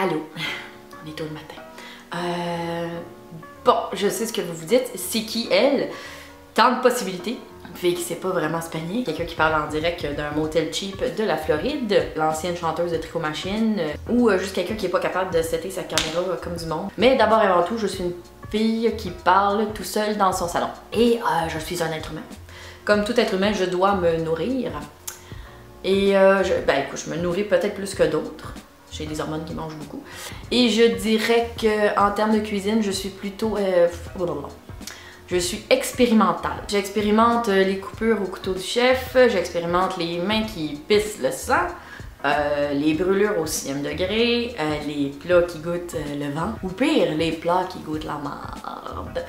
Allô, on est tôt le matin. Bon, je sais ce que vous vous dites. C'est qui elle? Tant de possibilités. Une fille qui sait pas vraiment se peigner. Quelqu'un qui parle en direct d'un motel cheap de la Floride. L'ancienne chanteuse de Tricot Machine. Ou juste quelqu'un qui est pas capable de setter sa caméra comme du monde. Mais d'abord et avant tout, je suis une fille qui parle tout seul dans son salon. Et je suis un être humain. Comme tout être humain, je dois me nourrir. Et écoute, je me nourris peut-être plus que d'autres. J'ai des hormones qui mangent beaucoup. Et je dirais qu'en termes de cuisine, je suis plutôt... je suis expérimentale. J'expérimente les coupures au couteau du chef, j'expérimente les mains qui pissent le sang, les brûlures au 6e degré, les plats qui goûtent le vent, ou pire, les plats qui goûtent la marde.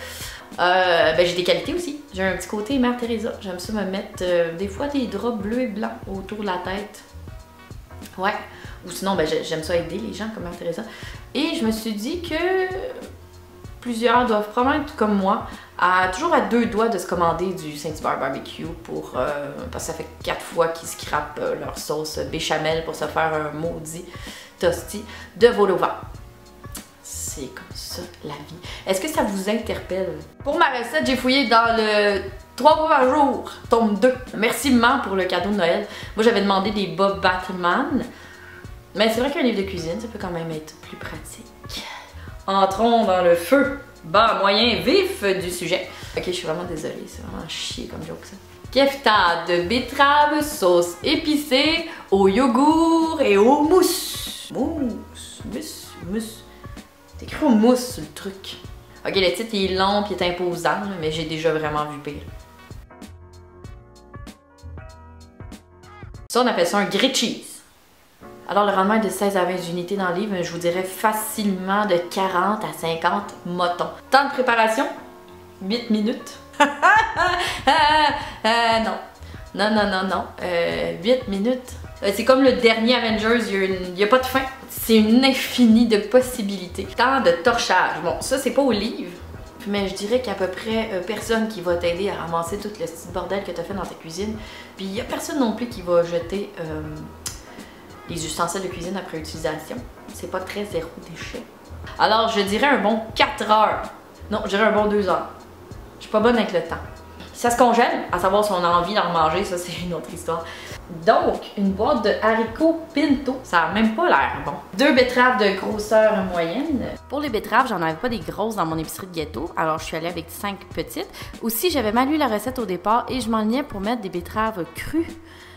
J'ai des qualités aussi. J'ai un petit côté Mère Teresa. J'aime ça me mettre des fois des draps bleus et blancs autour de la tête. Ouais. Ou sinon, j'aime ça aider les gens comme Mère Teresa. Et je me suis dit que plusieurs doivent probablement être comme moi, toujours à 2 doigts de se commander du Saint-Hubert barbecue parce que ça fait 4 fois qu'ils scrapent leur sauce béchamel pour se faire un maudit tosti de vol au vent. C'est comme ça la vie. Est-ce que ça vous interpelle? Pour ma recette, j'ai fouillé dans le 3 fois par jour, tome 2. Merci maman pour le cadeau de Noël. Moi j'avais demandé des bas Batman. Mais c'est vrai qu'un livre de cuisine, ça peut quand même être plus pratique. Entrons dans le feu, bas, moyen, vif du sujet. Ok, je suis vraiment désolée, c'est vraiment chier comme joke ça. Kefta de betterave, sauce épicée, au yogourt et au mousse. Mousse. C'est écrit au mousse sur le truc. Ok, le titre il est long et est imposant, mais j'ai déjà vraiment vu pire. Ça, on appelle ça un grilled cheese. Alors, le rendement est de 16 à 20 unités dans le livre, je vous dirais facilement de 40 à 50 motons. Temps de préparation? 8 minutes. Non. 8 minutes. C'est comme le dernier Avengers, il n'y a pas de fin. C'est une infinie de possibilités. Temps de torchage. Bon, ça, c'est pas au livre, mais je dirais qu'à peu près personne qui va t'aider à ramasser tout le petit bordel que tu as fait dans ta cuisine. Puis, il n'y a personne non plus qui va jeter... les ustensiles de cuisine après utilisation. C'est pas très zéro déchet. Alors, je dirais un bon 4 heures. Non, je dirais un bon 2 heures. Je suis pas bonne avec le temps. Ça se congèle, à savoir si on a envie d'en manger, ça c'est une autre histoire. Donc, une boîte de haricots pinto, ça a même pas l'air bon. 2 betteraves de grosseur moyenne. Pour les betteraves, j'en avais pas des grosses dans mon épicerie de ghetto, alors je suis allée avec 5 petites. Aussi, j'avais mal lu la recette au départ et je m'enlignais pour mettre des betteraves crues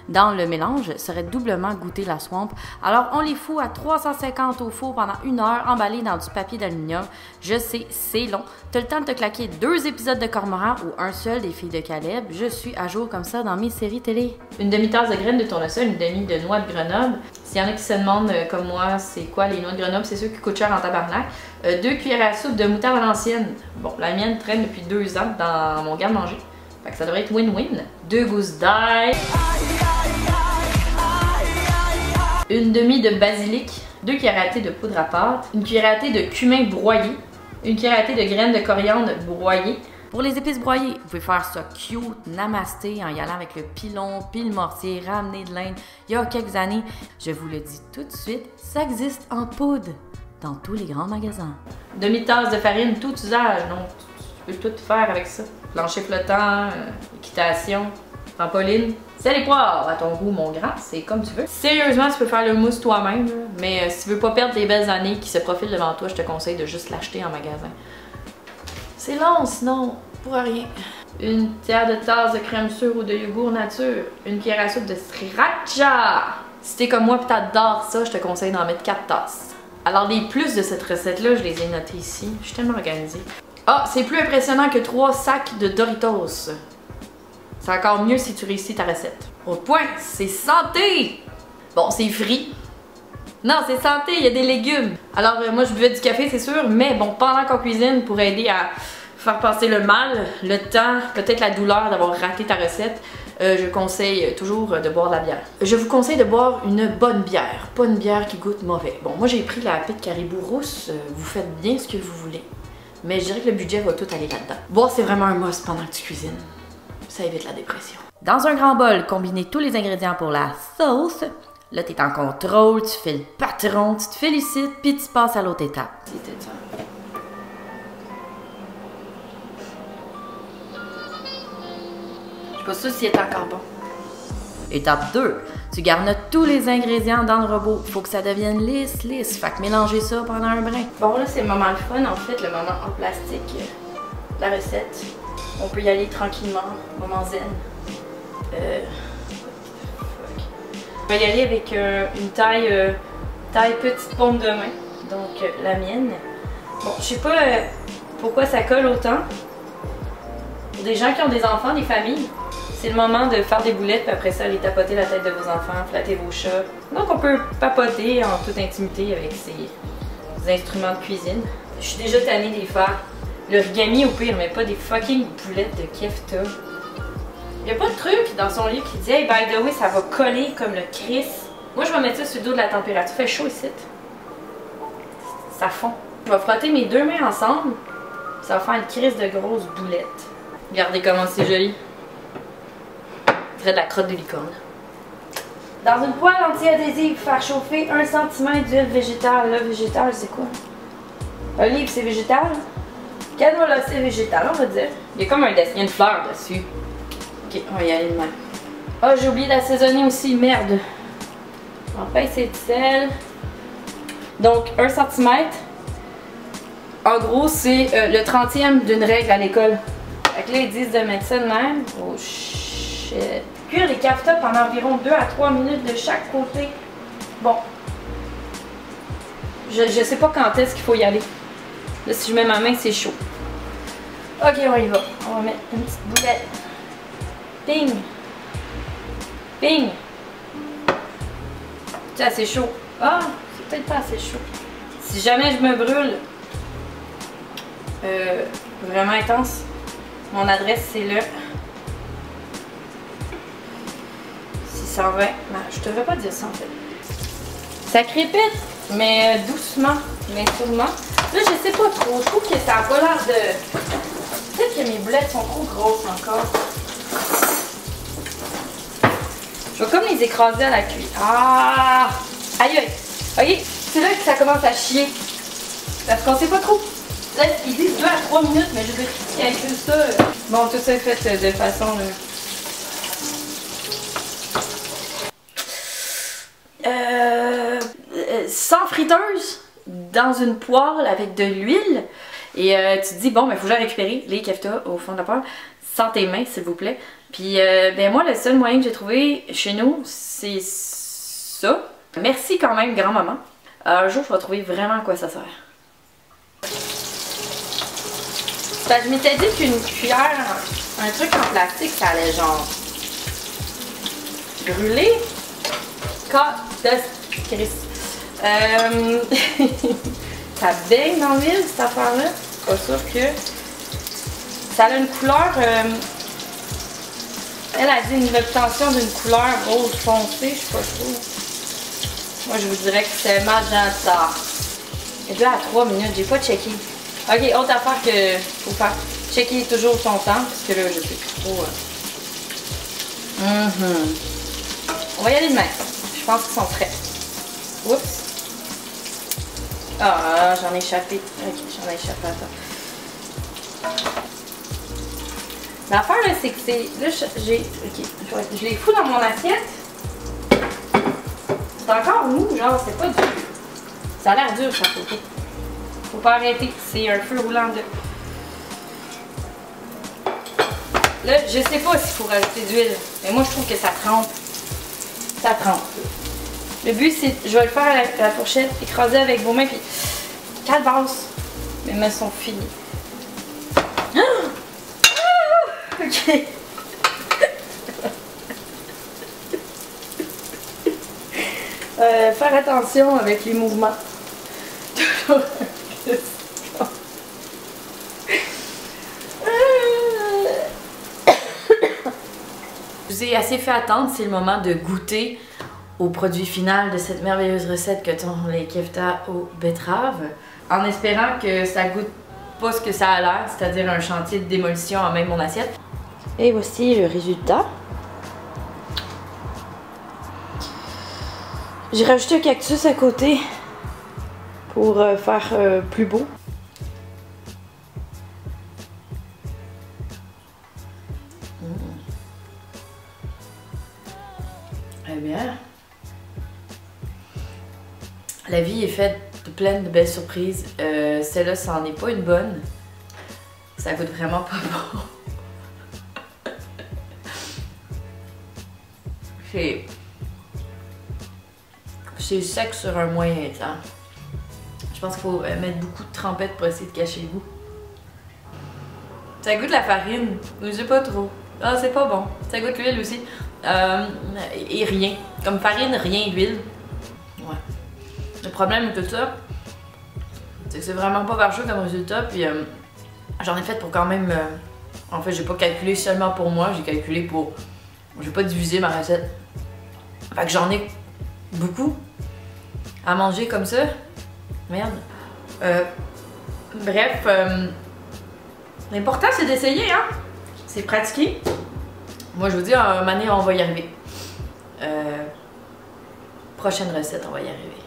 dans le mélange, serait doublement goûter la swamp. Alors on les fout à 350 au four pendant 1 heure, emballés dans du papier d'aluminium. Je sais, c'est long. T'as le temps de te claquer 2 épisodes de Cormoran ou un seul des Filles de Caleb. Je suis à jour comme ça dans mes séries télé. Une demi-tasse de graines de tournesol, une demi de noix de Grenoble. S'il y en a qui se demandent comme moi, c'est quoi les noix de Grenoble, c'est ceux qui coûtent cher en tabarnak. 2 cuillères à soupe de moutarde à l'ancienne. Bon, la mienne traîne depuis 2 ans dans mon garde-manger. Fait que ça devrait être win-win. 2 gousses d'ail. Une demi de basilic, 2 cuillères à thé de poudre à pâte, une cuillère à thé de cumin broyé, une cuillère à thé de graines de coriandre broyées. Pour les épices broyées, vous pouvez faire ça cute, namasté, en y allant avec le pilon, puis le mortier, ramené de l'Inde il y a quelques années. Je vous le dis tout de suite, ça existe en poudre dans tous les grands magasins. Demi-tasse de farine, tout usage, donc tu peux tout faire avec ça. Plancher flottant, équitation, trampoline. Sel et poivre à ton goût, mon grand, c'est comme tu veux. Sérieusement, tu peux faire le mousse toi-même, mais si tu veux pas perdre tes belles années qui se profilent devant toi, je te conseille de juste l'acheter en magasin. C'est long, sinon, pour rien. Une tiers de tasse de crème sûre ou de yogourt nature. Une cuillère à soupe de sriracha. Si t'es comme moi et t'adores ça, je te conseille d'en mettre 4 tasses. Alors, les plus de cette recette-là, je les ai notés ici. Je suis tellement organisée. Ah, c'est plus impressionnant que 3 sacs de Doritos. C'est encore mieux si tu réussis ta recette. Au point, c'est santé! Bon, c'est frit. Non, c'est santé, il y a des légumes. Alors, moi, je buvais du café, c'est sûr, mais bon, pendant qu'on cuisine, pour aider à faire passer le mal, le temps, peut-être la douleur d'avoir raté ta recette, je conseille toujours de boire de la bière. Je vous conseille de boire une bonne bière, pas une bière qui goûte mauvais. Bon, moi, j'ai pris la Pit Caribou rousse, vous faites bien ce que vous voulez, mais je dirais que le budget va tout aller là-dedans. Boire, c'est vraiment un must pendant que tu cuisines. Ça évite la dépression. Dans un grand bol, combinez tous les ingrédients pour la sauce. Là, t'es en contrôle, tu fais le patron, tu te félicites, puis tu passes à l'autre étape. C'était ça. Je suis pas sûre s'il est encore bon. Étape 2. Tu garnottes tous les ingrédients dans le robot. Faut que ça devienne lisse, lisse. Fait que mélangez ça pendant un brin. Bon, là, c'est le moment le fun, en fait, le moment en plastique de la recette. On peut y aller tranquillement, moment zen. On va y aller avec une taille petite pompe de main, donc la mienne. Bon, je sais pas pourquoi ça colle autant. Pour des gens qui ont des enfants, des familles, c'est le moment de faire des boulettes, puis après ça, aller tapoter la tête de vos enfants, flatter vos chats. Donc on peut papoter en toute intimité avec ces instruments de cuisine. Je suis déjà tannée de les faire. L'origami au pire, mais pas des fucking boulettes de kefta. Il n'y a pas de truc dans son livre qui dit « Hey, by the way, ça va coller comme le Chris. » Moi, je vais mettre ça sur le dos de la température. Il fait chaud ici. Ça fond. Je vais frotter mes deux mains ensemble. Ça va faire une crise de grosses boulettes. Regardez comment c'est joli. On dirait de la crotte de licorne. Dans une poêle anti-adhésive, faire chauffer 1 cm d'huile végétale. Là, végétale, c'est quoi? Olive, c'est végétal. Canola, c'est végétal, on va dire. Il y a comme un dessin de fleur dessus. Ok, on va y aller de même. Ah, j'ai oublié d'assaisonner aussi, merde. On pince de sel. Donc, 1 cm. En gros, c'est le 30e d'une règle à l'école. Fait que là, ils disent de mettre ça de même. Oh shit. Cuire les kefta pendant environ 2 à 3 minutes de chaque côté. Bon. Je sais pas quand est-ce qu'il faut y aller. Là, si je mets ma main, c'est chaud. Ok, on y va. On va mettre une petite boulette. Ping! Ping! C'est assez chaud. Ah, c'est peut-être pas assez chaud. Si jamais je me brûle vraiment intense, mon adresse c'est le 620. Non, je devrais pas dire ça en fait. Ça crépite, mais doucement, mais sûrement. Là, je sais pas trop. Je trouve que ça a pas l'air de... Peut-être que mes boulettes sont trop grosses encore. Je vais comme les écraser à la cuillère. Ah! Aïe aïe! Ok, c'est là que ça commence à chier. Parce qu'on sait pas trop. Là, ils disent 2 à 3 minutes, mais je veux dire, qui calcule ça. Bon, tout ça est fait de façon... sans friteuse, dans une poêle avec de l'huile. Et tu te dis, bon, ben, faut que j'aille récupérer les kefta au fond de la poêle. Sans tes mains, s'il vous plaît. Puis, ben moi, le seul moyen que j'ai trouvé chez nous, c'est ça. Merci quand même, grand-maman. Un jour, je vais trouver vraiment à quoi ça sert. Ben, je m'étais dit qu'une cuillère, un truc en plastique, ça allait genre brûler. Chris. Ça baigne dans l'huile, cette affaire-là. Pas sûr que... Ça a une couleur... Elle a dit une obtention d'une couleur rose foncée, je sais pas trop. Moi, je vous dirais que c'est magenta. Et 2 à 3 minutes, j'ai pas checké. Ok, autre affaire que faut faire. Checker toujours son temps, parce que là, je sais plus trop. On va y aller de même. Je pense qu'ils sont prêts. Oups. Ah, j'en ai échappé. Ok, j'en ai échappé. Attends. L'affaire, là, c'est que c'est... Là, j'ai... Ok, je les fous dans mon assiette. C'est encore mou, genre, c'est pas dur. Ça a l'air dur, sa photo. Faut pas arrêter, c'est un feu roulant de... Là, je sais pas s'il faut rajouter d'huile, mais moi, je trouve que ça trempe. Ça trempe. Le but, c'est... Je vais le faire à la fourchette, écraser avec vos mains, puis... Calvasse. Mes mains sont finies. Ok. Faire attention avec les mouvements. Je vous ai assez fait attendre, c'est le moment de goûter au produit final de cette merveilleuse recette que sont les kefta aux betteraves, en espérant que ça goûte pas ce que ça a l'air, c'est-à-dire un chantier de démolition en même mon assiette. Et voici le résultat. J'ai rajouté un cactus à côté pour faire plus beau. Eh bien, la vie est faite de plein de belles surprises. Celle-là, ça en est pas une bonne. Ça goûte vraiment pas bon. C'est sec sur un moyen temps. Je pense qu'il faut mettre beaucoup de trempettes pour essayer de cacher le goût. Ça goûte la farine, je sais pas trop. Ah, c'est pas bon. Ça goûte l'huile aussi. Et rien. Comme farine, rien d'huile. Ouais. Le problème de tout ça, c'est que c'est vraiment pas vargeux comme résultat. Puis j'en ai fait pour quand même. En fait, j'ai pas calculé seulement pour moi, j'ai calculé pour. J'ai pas divisé ma recette. Fait que j'en ai beaucoup à manger comme ça. Merde. Bref, l'important c'est d'essayer, hein. C'est pratiquer. Moi je vous dis, un moment donné, on va y arriver. Prochaine recette, on va y arriver.